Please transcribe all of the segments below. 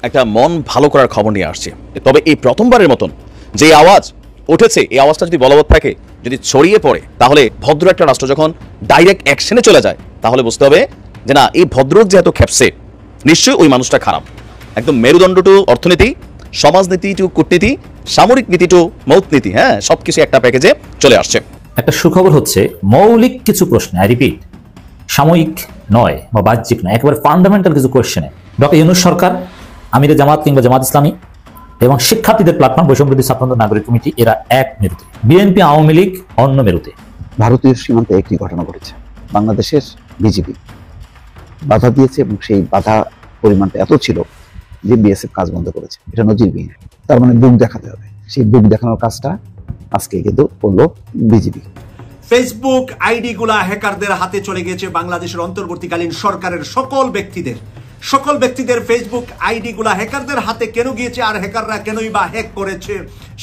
একটা মন ভালো করার খবর নিয়ে আসছে। তবে এই প্রথমবারের মতন যে আওয়াজ উঠেছে, এই আওয়াজটা যদি বলবৎ থাকে, যদি ছড়িয়ে পড়ে, তাহলে ভদ্র একটা রাষ্ট্র যখন ডাইরেক্ট অ্যাকশনে চলে যায়, তাহলে বুঝতে হবে যে না, এই ভদ্রলোক যেহেতু খেপছে, নিশ্চয়ই ওই মানুষটা খারাপ। একদম মেরুদণ্ড টু অর্থনীতি, সমাজনীতি টু কূটনীতি, সামরিক নীতি টু মৌতনীতি, হ্যাঁ, সবকিছু একটা প্যাকেজে চলে আসছে। একটা সুখবর হচ্ছে, মৌলিক কিছু প্রশ্নে, আই রিপিট, সাময়িক নয় বা বাহ্যিক নয়, একেবারে ফান্ডামেন্টাল কিছু কোয়েশ্চেনে ডক্টর ইউনূস সরকার, আমিরে জামাত কিংবা জামাত ইসলামী এবং শিক্ষার্থীদের প্ল্যাটফর্ম বৈষম্যবিরোধী ছাত্র নাগরিক কমিটি, এরা এক মেরুতে, বিএনপি আওয়ামী লীগ অন্য মেরুতে। ভারতীয় সীমান্তে একটি ঘটনা ঘটেছে, বাংলাদেশের বিজিবি বাধা দিয়েছে এবং সেই বাধা পরিমাণটা এত ছিল যে বিএসএফ কাজ বন্ধ করেছে। এটা নজিরবিহীন। তার মানে বুক দেখাতে হবে। সেই বুক দেখানোর কাজটা আজকে কিন্তু করলো বিজিবি। ফেসবুক আইডি গুলা হ্যাকারদের হাতে চলে গেছে। বাংলাদেশের অন্তর্বর্তীকালীন সরকারের সকল ব্যক্তিদের ফেসবুক আইডি গুলা হ্যাকারদের হাতে কেন গিয়েছে, আর হ্যাকাররা কেনই বা হ্যাক করেছে,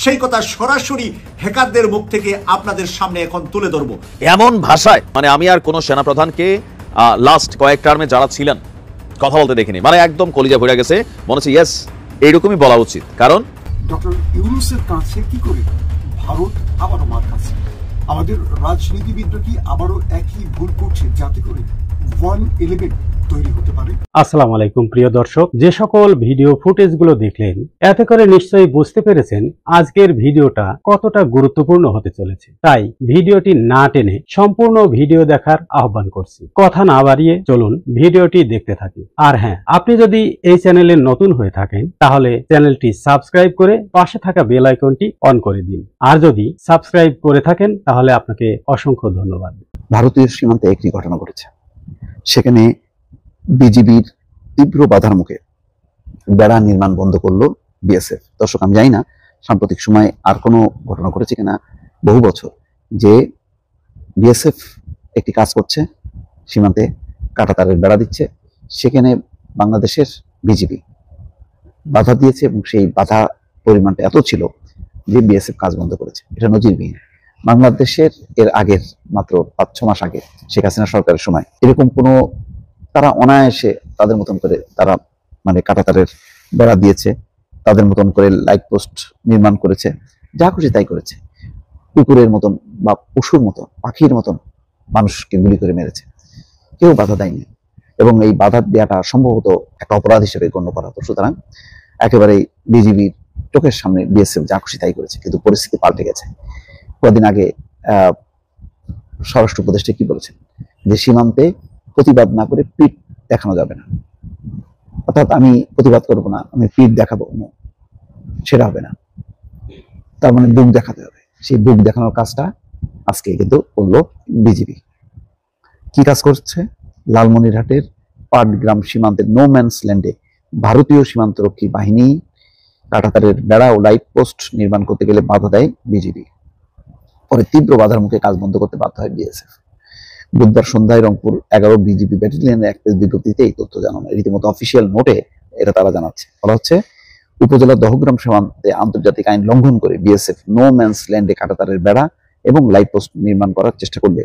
সেই কথা সরাসরি হ্যাকারদের মুখ থেকে আপনাদের সামনে এখন তুলে ধরবো এমন ভাষায়, মানে আমি আর কোন সেনাপ্রধানকে লাস্ট কয়েক টার্মে যারা ছিলেন কথা বলতে দেখিনি। মানে একদম কলিজা ভরে গেছে, মনে হচ্ছে ইয়েস, এইরকমই বলা উচিত। কারণ ডক্টর ইউনূসের কাছে কি করে ভারত আবারও মার খাচ্ছে? আমাদের রাজনীতিবিদরা কি আবারও একই ভুল করছে, যাতে করে 111 তৈরি হতে পারে? আসসালামু আলাইকুম প্রিয় দর্শক, যে সকল ভিডিও ফুটেজগুলো দেখলেন, এতে করে নিশ্চয়ই বুঝতে পেরেছেন আজকের ভিডিওটা কতটা গুরুত্বপূর্ণ হতে চলেছে। তাই ভিডিওটি না টেনে সম্পূর্ণ ভিডিও দেখার আহ্বান করছি। কথা না বাড়িয়ে চলুন ভিডিওটি দেখতে থাকি। আর হ্যাঁ, আপনি যদি এই চ্যানেলে নতুন হয়ে থাকেন, তাহলে চ্যানেলটি সাবস্ক্রাইব করে পাশে থাকা বেল আইকনটি অন করে দিন। আর যদি সাবস্ক্রাইব করে থাকেন, তাহলে আপনাকে অসংখ্য ধন্যবাদ। ভারতীয় সীমান্তে একটি ঘটনা ঘটেছে, সেখানে বিজিবির তীব্র বাধার মুখে বেড়া নির্মাণ বন্ধ করলো বিএসএফ। দর্শক, আমি জানি না সাম্প্রতিক সময়ে আর কোনো ঘটনা ঘটেছে কিনা, বহু বছর যে বিএসএফ একটি কাজ করছে, সীমান্তে কাঁটাতারের বেড়া দিচ্ছে, সেখানে বাংলাদেশের বিজিবি বাধা দিয়েছে এবং সেই বাধা পরিমাণটা এত ছিল যে বিএসএফ কাজ বন্ধ করেছে। এটা নজিরবিহীন। বাংলাদেশের এর আগের মাত্র 5-6 মাস আগে শেখ হাসিনা সরকারের সময় এরকম কোনো, তারা অনায়াসে তাদের মতন করে তারা মানে কাঁটাতারের বেড়া দিয়েছে, তাদের মতন করে লাইট পোস্ট নির্মাণ করেছে, যা খুশি তাই করেছে। কুকুরের মতন বা পশুর মতন, পাখির মতন মানুষকে গুলি করে মেরেছে, কেউ বাধা দেয়নি। এবং এই বাধা দেওয়াটা সম্ভবত একটা অপরাধ হিসেবে গণ্য করা হতো। সুতরাং একেবারে বিজিবির চোখের সামনে বিএসএফ যা খুশি তাই করেছে। কিন্তু পরিস্থিতি পাল্টে গেছে। কদিন আগে স্বরাষ্ট্র উপদেষ্টা কি বলেছেন, যে সীমান্তে প্রতিবাদ না করে পিঠ দেখানো যাবে না। অর্থাৎ আমি প্রতিবাদ করবো না, আমি পিঠ দেখাবো না, সেটা হবে না। তার মানে বুক দেখাতে হবে। সেই বুক দেখানোর কাজটা আজকে কিন্তু করলো বিজিবি। কি কাজ করছে? লালমনিরহাটের পাটগ্রাম সীমান্তের নো ম্যানস ল্যান্ডে ভারতীয় সীমান্তরক্ষী বাহিনী কাঁটাতারের বেড়া ও লাইট পোস্ট নির্মাণ করতে গেলে বাধা দেয় বিজিবি। পরে তীব্র বাধার মুখে কাজ বন্ধ করতে বাধ্য হয় বিএসএফ। বুধবার সন্ধ্যায় রংপুর 11 বিজিবি ব্যাটালিয়নের এক বিজ্ঞপ্তিতে এই তথ্য জানানো, রীতিমতো অফিসিয়াল নোটে এটা তারা জানাচ্ছে। বলা হচ্ছে, উপজেলার দহগ্রাম সীমান্তে আন্তর্জাতিক আইন লঙ্ঘন করে বিএসএফ নো ম্যানস ল্যান্ডে কাঁটাতারের বেড়া এবং লাইট পোস্ট নির্মাণ করার চেষ্টা করলে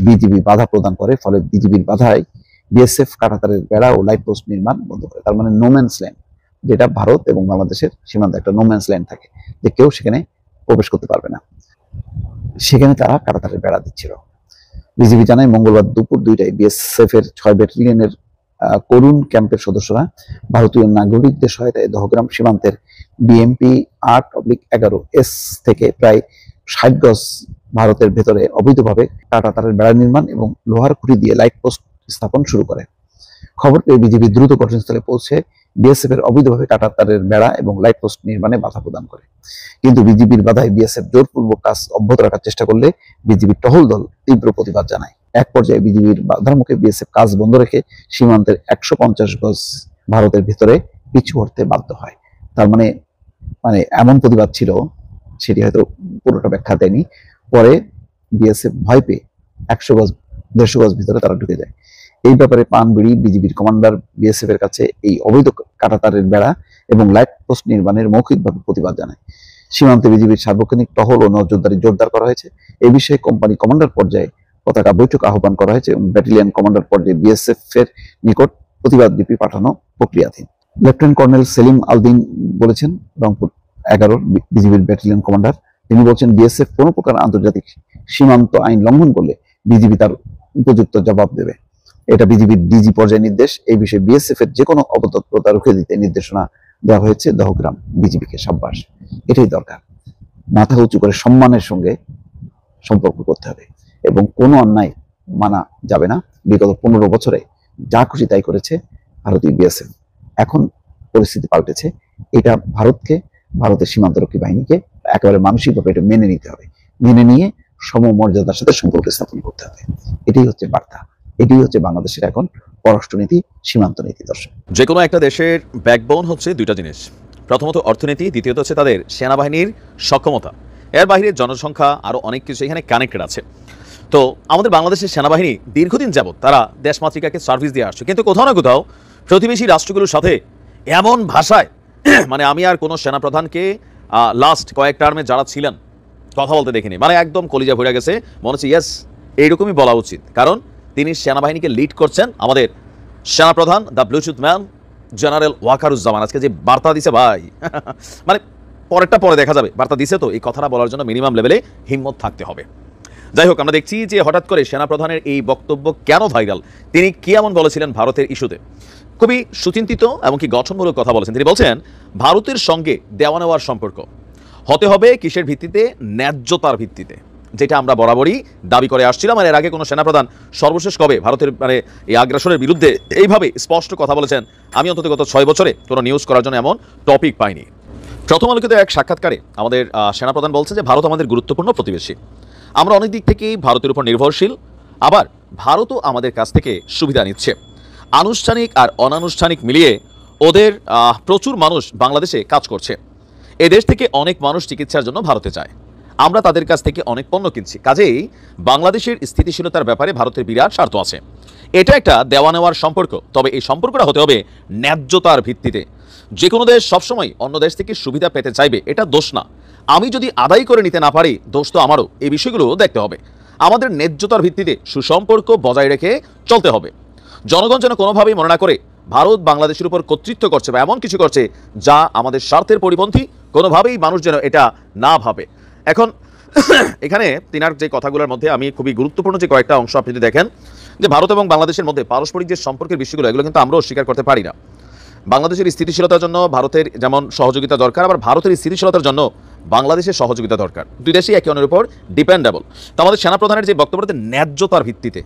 বিজিবি বাধা প্রদান করে। ফলে বিজিবির বাধায় বিএসএফ কাঁটাতারের বেড়া ও লাইট পোস্ট নির্মাণ বন্ধ করে। তার মানে নো ম্যানস ল্যান্ড, যেটা ভারত এবং বাংলাদেশের সীমান্তে একটা নো ম্যানস ল্যান্ড থাকে, যে কেউ সেখানে প্রবেশ করতে পারবে না, সেখানে তারা কাঁটাতারের বেড়া দিচ্ছিল। বিজিবি জানায়, মঙ্গলবার দুপুর 2টায় বিএসএফ এর 6 ব্যাটালিয়নের করুণ ক্যাম্পের সদস্যরা ভারতীয় নাগরিকদের সহায়তায় দহগ্রাম সীমান্তের বিএমপি 8/11 থেকে প্রায় 60 গজ ভারতের ভেতরে অবৈধভাবে কাঁটাতারের বেড়া নির্মাণ এবং লোহার খুঁটি দিয়ে লাইট পোস্ট স্থাপন শুরু করে। খবর পেয়ে বিজিবি দ্রুত ঘটনাস্থলে পৌঁছে বিএসএফ এর অবৈধভাবে কাঁটাতারের বেড়া এবং লাইট পোস্ট নির্মাণে বাধা প্রদান করে। কিন্তু বিজিবির বাধায় বিএসএফ জোরপূর্বক কাজ অব্যাহত রাখার চেষ্টা করলে বিজিবির টহল দল তীব্র প্রতিবাদ জানায়। এক পর্যায়ে বিজিবির বাধার মুখে বিএসএফ কাজ বন্ধ রেখে সীমান্তের 150 গজ ভারতের ভিতরে পিছু হটতে বাধ্য হয়। তার মানে এমন প্রতিবাদ ছিল, সেটি হয়তো পুরোটা ব্যাখ্যা দেয়নি। পরে বিএসএফ ভয় পেয়ে 100 গজ 150 গজ ভিতরে তারা ঢুকে যায়। এই ব্যাপারে পানবিড়ি বিজিবির কমান্ডার বিএসএফ এর কাছে এই অবৈধ কাঁটাতারের বেড়া এবং লাইট পোস্ট নির্মাণের মৌখিকভাবে প্রতিবাদ জানায়। সীমান্তে বিজিবির সার্বক্ষণিক টহল ও নজরদারি জোরদার করা হয়েছে। এই বিষয়ে কোম্পানি কমান্ডার পর্যায়ে পতাকা বৈঠক আহ্বান করা হয়েছে এবং ব্যাটালিয়ন কমান্ডার পর্যায়ে বিএসএফ এর নিকট প্রতিবাদ লিপি পাঠানো প্রক্রিয়াধীন। লেফটেন্যান্ট কর্নেল সেলিম আলদিন বলেছেন, রংপুর 11 বিজিবির ব্যাটালিয়ন কমান্ডার, তিনি বলছেন বিএসএফ কোনো প্রকার আন্তর্জাতিক সীমান্ত আইন লঙ্ঘন করলে বিজিবি তার উপযুক্ত জবাব দেবে। এটা বিজিবির ডিজি পর্যায়ে নির্দেশ। এই বিষয়ে বিএসএফ এর যে কোনো অপতৎপরতা রুখে দিতে নির্দেশনা দেওয়া হয়েছে দহগ্রাম বিজিবিকে। সাব্বাস, এটাই দরকার। মাথা উঁচু করে সম্মানের সঙ্গে সম্পর্ক করতে হবে এবং কোনো অন্যায় মানা যাবে না। বিগত 15 বছরে যা খুশি তাই করেছে ভারতীয় বিএসএফ। এখন পরিস্থিতি পাল্টেছে। এটা ভারতের সীমান্তরক্ষী বাহিনীকে একেবারে মানসিকভাবে এটা মেনে নিতে হবে। মেনে নিয়ে সমমর্যাদার সাথে সম্পর্ক স্থাপন করতে হবে। এটাই হচ্ছে বার্তা, এটাই হচ্ছে বাংলাদেশের এখন পররাষ্ট্রনীতি, সীমান্ত নীতি। দর্শক, যে কোনো একটা দেশের ব্যাকবোন হচ্ছে দুইটা জিনিস, প্রথমত অর্থনীতি, দ্বিতীয়ত হচ্ছে তাদের সেনাবাহিনীর সক্ষমতা। এর বাইরে জনসংখ্যা, আরও অনেক কিছু এখানে কানেক্টেড আছে। তো আমাদের বাংলাদেশের সেনাবাহিনী দীর্ঘদিন যাবৎ তারা দেশমাতৃকাকে সার্ভিস দিয়ে আসছে, কিন্তু কোথাও না কোথাও প্রতিবেশী রাষ্ট্রগুলোর সাথে এমন ভাষায়, মানে আমি আর কোনো সেনাপ্রধানকে লাস্ট কয়েক টার্মে যারা ছিলেন কথা বলতে দেখিনি, মানে একদম কলিজা ভরে গেছে, মনে হচ্ছে ইয়েস এইরকমই বলা উচিত। কারণ তিনি সেনাবাহিনীকে লিড করছেন আমাদের সেনাপ্রধান the Bluetooth man general Wakeruzzaman. আজকে যে বার্তা দিছে ভাই, মানে পরেরটা পরে দেখা যাবে, বার্তা দিছে তো এই কথাটা বলার জন্য মিনিমাম লেভেলে হিম্মত থাকতে হবে। যাই হোক, আমরা দেখছি যে হঠাৎ করে সেনাপ্রধানের এই বক্তব্য কেন ভাইরাল, তিনি কি এমন বলেছিলেন ভারতের ইস্যুতে। খুবই সুচিন্তিত এবং কি গঠনমূলক কথা বলেছেন। তিনি বলছেন ভারতের সঙ্গে দেওয়া নেওয়ার সম্পর্ক হতে হবে কিসের ভিত্তিতে? ন্যায্যতার ভিত্তিতে, যেটা আমরা বরাবরই দাবি করে আসছিলাম। আর এর আগে কোনো সেনাপ্রধান সর্বশেষ কবে ভারতের মানে এই আগ্রাসনের বিরুদ্ধে এইভাবে স্পষ্ট কথা বলেছেন আমি অন্তত গত 6 বছরে কোনো নিউজ করার জন্য এমন টপিক পাইনি। প্রথম আলোকিত এক সাক্ষাৎকারে আমাদের সেনাপ্রধান বলছে যে ভারত আমাদের গুরুত্বপূর্ণ প্রতিবেশী, আমরা অনেক দিক থেকেই ভারতের উপর নির্ভরশীল, আবার ভারতও আমাদের কাছ থেকে সুবিধা নিচ্ছে। আনুষ্ঠানিক আর অনানুষ্ঠানিক মিলিয়ে ওদের প্রচুর মানুষ বাংলাদেশে কাজ করছে। এদেশ থেকে অনেক মানুষ চিকিৎসার জন্য ভারতে যায়, আমরা তাদের কাছ থেকে অনেক পণ্য কিনছি। কাজেই বাংলাদেশের স্থিতিশীলতার ব্যাপারে ভারতের বিরাট স্বার্থ আছে। এটা একটা দেওয়া নেওয়ার সম্পর্ক, তবে এই সম্পর্কটা হতে হবে ন্যায্যতার ভিত্তিতে। যে কোনো দেশ সবসময় অন্য দেশ থেকে সুবিধা পেতে চাইবে, এটা দোষ না। আমি যদি আদায় করে নিতে না পারি, দোষ তো আমারও। এই বিষয়গুলো দেখতে হবে। আমাদের ন্যায্যতার ভিত্তিতে সুসম্পর্ক বজায় রেখে চলতে হবে। জনগণ যেন কোনোভাবেই মনে না করে ভারত বাংলাদেশের উপর কর্তৃত্ব করছে বা এমন কিছু করছে যা আমাদের স্বার্থের পরিপন্থী, কোনোভাবেই মানুষ যেন এটা না ভাবে। এখন এখানে তিনার যে কথাগুলোর মধ্যে আমি খুবই গুরুত্বপূর্ণ যে কয়েকটা অংশ আপনি যদি দেখেন, যে ভারত এবং বাংলাদেশের মধ্যে পারস্পরিক যে সম্পর্কের বিষয়গুলো, এগুলো কিন্তু আমরাও স্বীকার করতে পারি না। বাংলাদেশের স্থিতিশীলতার জন্য ভারতের যেমন সহযোগিতা দরকার, আবার ভারতের স্থিতিশীলতার জন্য বাংলাদেশের সহযোগিতা দরকার। দুই দেশই একে অন্যের উপর ডিপেন্ডেবল। তো আমাদের সেনাপ্রধানের যে বক্তব্যটা ন্যায্যতার ভিত্তিতে,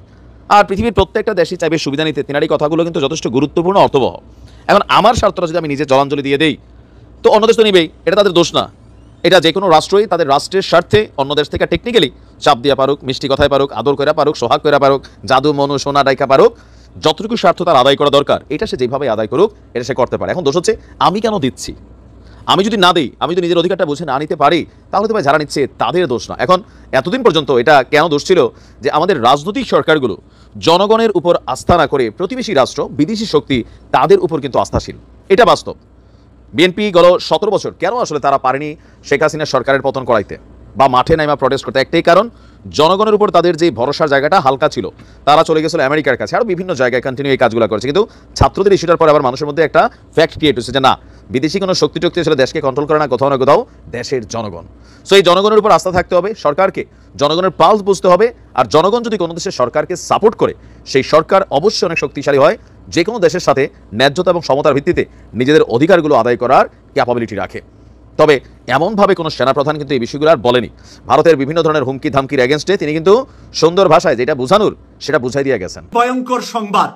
আর পৃথিবীর প্রত্যেকটা দেশই চাইবে সুবিধা নিতে, তিনার এই কথাগুলো কিন্তু যথেষ্ট গুরুত্বপূর্ণ, অর্থবহ। এখন আমার স্বার্থটা যদি আমি নিজে জলাঞ্জলি দিয়ে দেই, তো অন্য দেশ তো নিবেই, এটা তাদের দোষ না। এটা যে কোনো রাষ্ট্রই তাদের রাষ্ট্রের স্বার্থে অন্য দেশ থেকে টেকনিক্যালি চাপ দিয়া পারুক, মিষ্টি কথায় পারুক, আদর করে পারুক, সোহাগ করে পারুক, জাদু মনু সোনা ডাইকা পারুক, যতটুকু স্বার্থ তার আদায় করা দরকার এটা সে যেভাবে আদায় করুক, এটা সে করতে পারে। এখন দোষ হচ্ছে আমি কেন দিচ্ছি। আমি যদি না দিই, আমি যদি নিজের অধিকারটা বুঝে না নিতে পারি, তাহলে তো ভাই যারা নিচ্ছে তাদের দোষ না। এখন এতদিন পর্যন্ত এটা কেন দোষ ছিল যে আমাদের রাজনৈতিক সরকারগুলো জনগণের উপর আস্থা না করে প্রতিবেশী রাষ্ট্র, বিদেশি শক্তি, তাদের উপর কিন্তু আস্থাশীল। এটা বাস্তব। বিএনপি গত 17 বছর কেন আসলে তারা পারেনি শেখ হাসিনার সরকারের পতন করাইতে বা মাঠে নাইমা প্রটেস্ট করতে? একটাই কারণ, জনগণের উপর তাদের যে ভরসার জায়গাটা হালকা ছিল। তারা চলে গেছিল আমেরিকার কাছে, আরও বিভিন্ন জায়গায় কন্টিনিউ এই কাজগুলো করেছে। কিন্তু ছাত্রদের ইস্যুটার পর আবার মানুষের মধ্যে একটা ফ্যাক্ট ক্রিয়েট হচ্ছে যে না, বিদেশি কোনো শক্তি টক্তি আসলে দেশকে কন্ট্রোল করে না, কোথাও না কোথাও দেশের জনগণ। সো এই জনগণের উপর আস্থা থাকতে হবে, সরকারকে জনগণের পালস বুঝতে হবে। আর জনগণ যদি কোনো দেশের সরকারকে সাপোর্ট করে, সেই সরকার অবশ্যই অনেক শক্তিশালী হয়, যে কোনো দেশের সাথে ন্যায্যতা এবং সমতার ভিত্তিতে নিজেদের অধিকারগুলো আদায় করার ক্যাপাবিলিটি রাখে। তবে এমনভাবে কোনো সেনাপ্রধান কিন্তু এই বিষয়গুলো আর বলেনি। ভারতের বিভিন্ন ধরনের হুমকি ধামকির এগেনস্টে তিনি কিন্তু সুন্দর ভাষায় যেটা বুঝানোর সেটা বুঝাই দিয়ে গেছেন। ভয়ঙ্কর সংবাদ,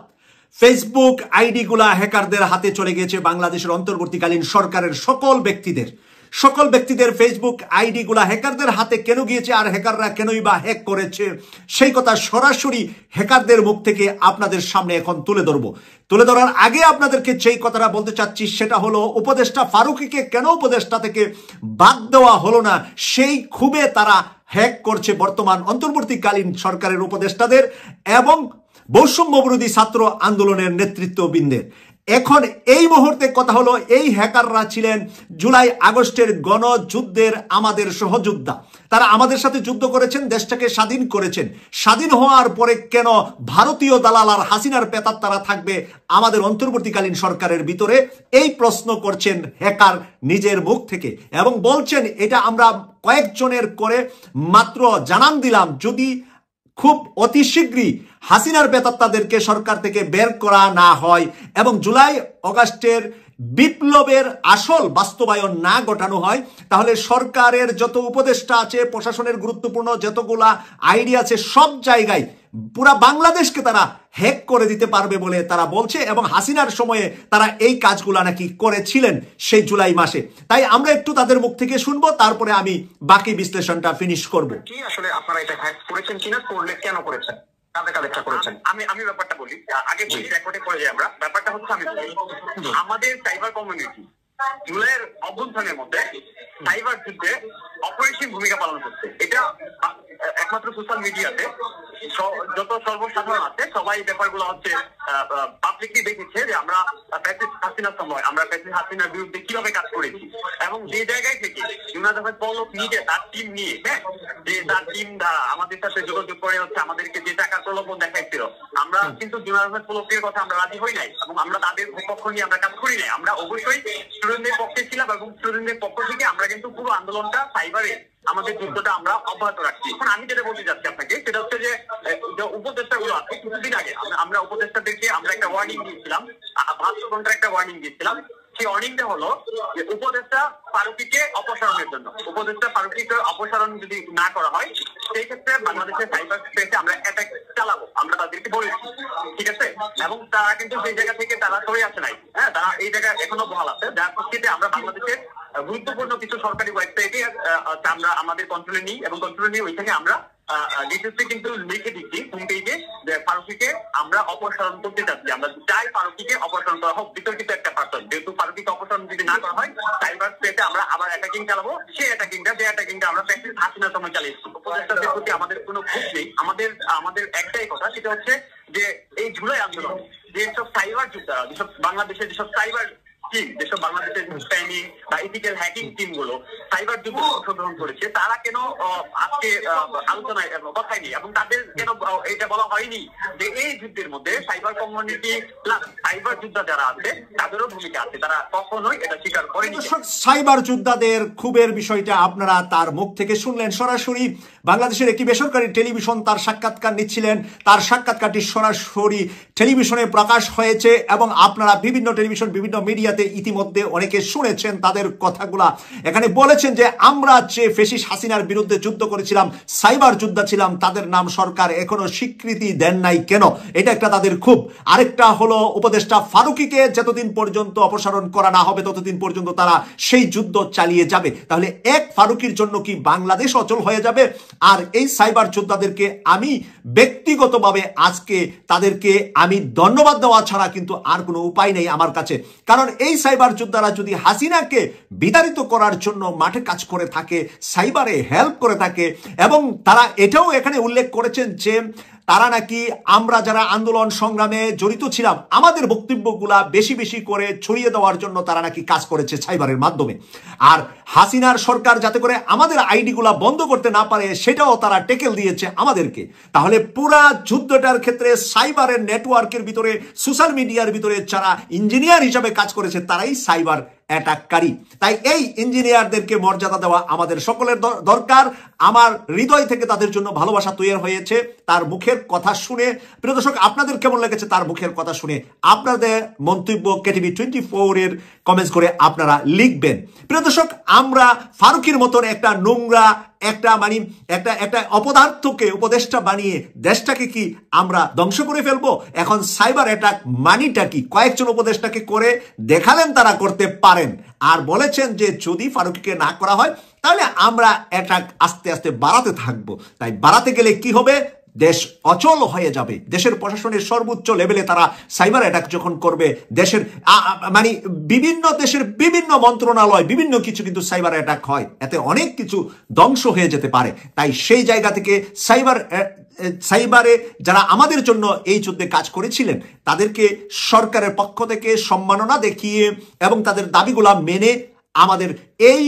ফেসবুক আইডি গুলা হ্যাকারদের হাতে চলে গেছে। বাংলাদেশের অন্তর্বর্তীকালীন সরকারের সকল ব্যক্তিদের ফেসবুক আইডি গুলা হ্যাকারদের হাতে কেন গিয়েছে, আর হ্যাকাররা কেনই বা হ্যাক করেছে, সেই কথা সরাসরি হ্যাকারদের মুখ থেকে আপনাদের সামনে এখন তুলে ধরার আগে আপনাদেরকে যেই কথাটা বলতে চাচ্ছি সেটা হলো, উপদেষ্টা ফারুকীকে কেন উপদেষ্টা থেকে বাদ দেওয়া হলো না, সেই ক্ষোভে তারা হ্যাক করছে বর্তমান অন্তর্বর্তীকালীন সরকারের উপদেষ্টাদের এবং বৈষম্য বিরোধী ছাত্র আন্দোলনের নেতৃত্ববৃন্দের। এখন এই মুহূর্তে কথা হলো, এই হ্যাকাররা ছিলেন জুলাই আগস্টের গণযুদ্ধের আমাদের সহযোদ্ধা। তারা আমাদের সাথে যুদ্ধ করেছেন, দেশটাকে স্বাধীন করেছেন। স্বাধীন হওয়ার পরে কেন ভারতীয় দালাল আর হাসিনার পেতার তারা থাকবে আমাদের অন্তর্বর্তীকালীন সরকারের ভিতরে, এই প্রশ্ন করছেন হ্যাকার নিজের মুখ থেকে, এবং বলছেন এটা আমরা কয়েকজনের করে মাত্র জানান দিলাম, যদি খুব অতি শীঘ্রই হাসিনার বেতাত্তাদেরকে সরকার থেকে বের করা না হয় এবং জুলাই অগাস্টের বিপ্লবের আসল বাস্তবায়ন না ঘটানো হয়, তাহলে সরকারের যত উপদেষ্টা আছে, প্রশাসনের গুরুত্বপূর্ণ যতগুলা আইডিয়া আছে, সব জায়গায় পুরা বাংলাদেশকে তারা হ্যাক করে দিতে পারবে বলে তারা বলছে। এবং হাসিনার সময়ে তারা এই কাজগুলা নাকি করেছিলেন সেই জুলাই মাসে। তাই আমরা একটু তাদের মুখ থেকে শুনবো, তারপরে আমি বাকি বিশ্লেষণটা ফিনিশ করব। কি আসলে আপনারা এটা হ্যাক করেছেন কিনা, করলে কেন করেছেন, কাদেরটা করেছেন? আমি ব্যাপারটা বলি, আগে বলি, রেকর্ডে করে যাই আমরা। ব্যাপারটা হচ্ছে, আমি বলি, আমাদের সাইবার কমিউনিটি জুলাইয়ের অভ্যুত্থানের মধ্যে সাইবার যুদ্ধে অপরিসীম ভূমিকা পালন করছে। এটা একমাত্র সোশ্যাল মিডিয়াতে যত সর্বসাধারণ আছে সবাই ব্যাপারগুলো হচ্ছে পাবলিকলি দেখেছে যে আমরা হাসিনার সময় আমরা হাসিনার বিরুদ্ধে কিভাবে কাজ করেছি, এবং যে জায়গায় থেকে জুনায়েদ আহমেদ পলক নিজে তার টিম নিয়ে, যে তার টিম দ্বারা আমাদের সাথে যোগাযোগ করে হচ্ছে আমাদেরকে যে টাকার প্রলোভন দেখাইছিল, আমরা কিন্তু জুনায়েদ আহমেদ পলকের কথা আমরা রাজি হই নাই এবং আমরা তাদের পক্ষ নিয়ে আমরা কাজ করি নাই। আমরা অবশ্যই স্টুডেন্টদের পক্ষে ছিলাম এবং স্টুডেন্টদের পক্ষ থেকে আমরা কিন্তু পুরো আন্দোলনটা সাইবারে আমাদের যুদ্ধটা আমরা অব্যাহত রাখছি। এখন আমি যেটা বলতে যাচ্ছি আপনাকে, সেটা হচ্ছে যে উপদেষ্টা গুলো আছে, কিছুদিন আগে আমরা উপদেষ্টাদেরকে আমরা একটা ওয়ার্নিং দিয়েছিলাম, 72 ঘন্টার একটা ওয়ার্নিং দিয়েছিলাম। সেই ওয়ার্নিংটা হলো যে উপদেষ্টা ফারুকীকে অপসারণের জন্য। উপদেষ্টা ফারুকীকে অপসারণ যদি না করা হয়, সেই ক্ষেত্রে বাংলাদেশের সাইবার স্পেসে আমরা অ্যাটাক চালাবো, আমরা তাদেরকে বলেছি, ঠিক আছে? এবং তারা কিন্তু সেই জায়গা থেকে তারা সরে আসে নাই, হ্যাঁ, তারা এই জায়গায় এখনো বহাল আছে। যার প্রেক্ষিতে আমরা বাংলাদেশের গুরুত্বপূর্ণ কিছু সরকারি ওয়েবসাইটে আমরা আমাদের কন্ট্রোলে নিই, এবং কন্ট্রোলে নিয়ে ওইখানে আমরা ডিটেলসে কিন্তু লিখে দিচ্ছি হোম পেজে যে ফারুকীকে আমরা অপসারণ করতে চাচ্ছি, আমরা চাই ফারুকীকে অপসারণ করা হোক। বিতর্কিত একটা পার্সন, যেহেতু ফারুকীকে অপসারণ যদি না করা হয়, সাইবার স্পেসে আমরা আবার অ্যাটাকিং চালাবো। সেই অ্যাটাকিংটা আমরা প্র্যাকটিস হাসিনার সময় চালিয়েছি। উপদেষ্টাদের প্রতি আমাদের কোনো ক্ষোভ নেই, আমাদের একটাই কথা, সেটা হচ্ছে যে এই জুলাই আন্দোলন যেসব সাইবার যোদ্ধারা, যেসব বাংলাদেশের যেসব সাইবার টিম, যেসব বাংলাদেশের স্প্যানিং বা ইথিক্যাল হ্যাকিং টিম গুলো সাইবার যুদ্ধে অংশগ্রহণ করেছে, তারা কেন আজকে আলোচনায় কথাই নেই, এবং তাদের কেন এটা বলা হয়নি যে এই যুদ্ধের মধ্যে সাইবার কমিউনিটি প্লাস সাইবার যোদ্ধা যারা আছে তাদেরও ভূমিকা আছে, তারা কখনোই এটা স্বীকার করেনি। সাইবার যোদ্ধাদের ক্ষোভের বিষয়টা আপনারা তার মুখ থেকে শুনলেন। সরাসরি বাংলাদেশের একটি বেসরকারি টেলিভিশন তার সাক্ষাৎকার নিচ্ছিলেন, তার সাক্ষাৎকারটি সরাসরি টেলিভিশনে প্রকাশ হয়েছে এবং আপনারা বিভিন্ন টেলিভিশন, বিভিন্ন মিডিয়াতে ইতিমধ্যে অনেকে শুনেছেন তাদের কথাগুলা। এখানে বলেছেন যে আমরা যে ফ্যাসিস্ট হাসিনার বিরুদ্ধে যুদ্ধ করেছিলাম, সাইবার যোদ্ধা ছিলাম, তাদের নাম সরকার এখনো স্বীকৃতি দেন নাই কেন, এটা একটা তাদের খুব। আরেকটা হলো উপদেষ্টা ফারুকীকে যতদিন পর্যন্ত অপসারণ করা না হবে ততদিন পর্যন্ত তারা সেই যুদ্ধ চালিয়ে যাবে। তাহলে এক ফারুকীর জন্য কি বাংলাদেশ অচল হয়ে যাবে? আর এই সাইবার যোদ্ধাদেরকে আমি ব্যক্তিগতভাবে আজকে তাদেরকে আমি ধন্যবাদ দেওয়া ছাড়া কিন্তু আর কোনো উপায় নেই আমার কাছে। কারণ এই সাইবার যোদ্ধারা যদি হাসিনাকে বিতাড়িত করার জন্য মাঠে কাজ করে থাকে, সাইবারে হেল্প করে থাকে, এবং তারা এটাও এখানে উল্লেখ করেছেন যে তারা নাকি আমরা যারা আন্দোলন সংগ্রামে জড়িত ছিলাম আমাদের বক্তব্যগুলা বেশি বেশি করে ছড়িয়ে দেওয়ার জন্য তারা নাকি কাজ করেছে সাইবারের মাধ্যমে। আর হাসিনার সরকার যাতে করে আমাদের আইডিগুলা বন্ধ করতে না পারে সেটাও তারা টেকেল দিয়েছে আমাদেরকে। তাহলে পুরা যুদ্ধটার ক্ষেত্রে সাইবারের নেটওয়ার্কের ভিতরে, সোশ্যাল মিডিয়ার ভিতরে যারা ইঞ্জিনিয়ার হিসাবে কাজ করেছে তারাই সাইবার অ্যাটাককারী। তাই এই ইঞ্জিনিয়ারদেরকে মর্যাদা দেওয়া আমাদের সকলের দরকার। আমার হৃদয় থেকে তাদের জন্য ভালোবাসা তৈরি হয়েছে তার মুখের কথা শুনে। প্রিয় দর্শক, আপনাদের কেমন লেগেছে তার মুখের কথা শুনে? আপনাদের মন্তব্য কেটিভি 24 এর কমেন্টস করে আপনারা লিখবেন। প্রিয় দর্শক, আমরা ফারুকীর মতন একটা নোংরা একটা অপদার্থকে উপদেষ্টা বানিয়ে দেশটাকে কি আমরা ধ্বংস করে ফেলবো? এখন সাইবার অ্যাটাক মানিটা কি? কয়েকজন উপদেষ্টাকে করে দেখালেন তারা করতে পারেন, আর বলেছেন যে যদি ফারুকীকে না করা হয় তাহলে আমরা অ্যাটাক আস্তে আস্তে বাড়াতে থাকবো। তাই বাড়াতে গেলে কি হবে? দেশ অচল হয়ে যাবে। দেশের প্রশাসনের সর্বোচ্চ লেভেলে তারা সাইবার অ্যাটাক যখন করবে, দেশের মানে বিভিন্ন দেশের বিভিন্ন মন্ত্রণালয় বিভিন্ন কিছু কিন্তু সাইবার অ্যাটাক হয়, এতে অনেক কিছু ধ্বংস হয়ে যেতে পারে। তাই সেই জায়গা থেকে সাইবারে যারা আমাদের জন্য এই যুদ্ধে কাজ করেছিলেন তাদেরকে সরকারের পক্ষ থেকে সম্মাননা দেখিয়ে এবং তাদের দাবিগুলা মেনে আমাদের এই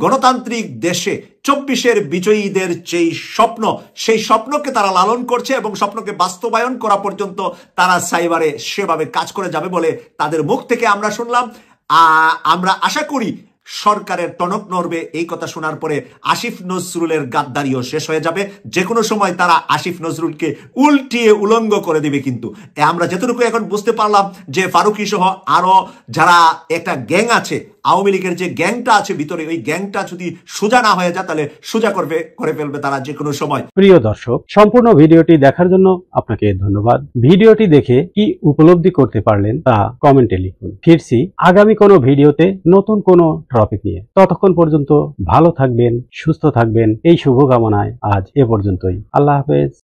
গণতান্ত্রিক দেশে 24-এর বিজয়ীদের যেই স্বপ্ন, সেই স্বপ্নকে তারা লালন করছে এবং স্বপ্নকে বাস্তবায়ন করা পর্যন্ত তারা সাইবারে সেভাবে কাজ করে যাবে বলে তাদের মুখ থেকে আমরা শুনলাম। আমরা আশা করি সরকারের টনক নড়বে। এই কথা শোনার পরে আসিফ নজরুলের গাদ্দারিও শেষ হয়ে যাবে। যে কোনো সময় তারা আসিফ নজরুলকে উল্টিয়ে উলঙ্গ করে দিবে। কিন্তু আমরা যতটুকু এখন বুঝতে পারলাম যে ফারুকী সহ আরো যারা একটা গ্যাং আছে, আওয়ামী লীগের যে গ্যাংটা আছে ভিতরে, ওই গ্যাংটা যদি সোজা না হয়ে যায় তাহলে সোজা করে ফেলবে তারা যে কোনো সময়। প্রিয় দর্শক, সম্পূর্ণ ভিডিওটি দেখার জন্য আপনাকে ধন্যবাদ। ভিডিওটি দেখে কি উপলব্ধি করতে পারলেন তা কমেন্টে লিখুন। ফিরছি আগামী কোনো ভিডিওতে নতুন কোনো টপিক নিয়ে। ততক্ষণ পর্যন্ত ভালো থাকবেন, সুস্থ থাকবেন, এই শুভকামনায় আজ এ পর্যন্তই। আল্লাহ হাফেজ।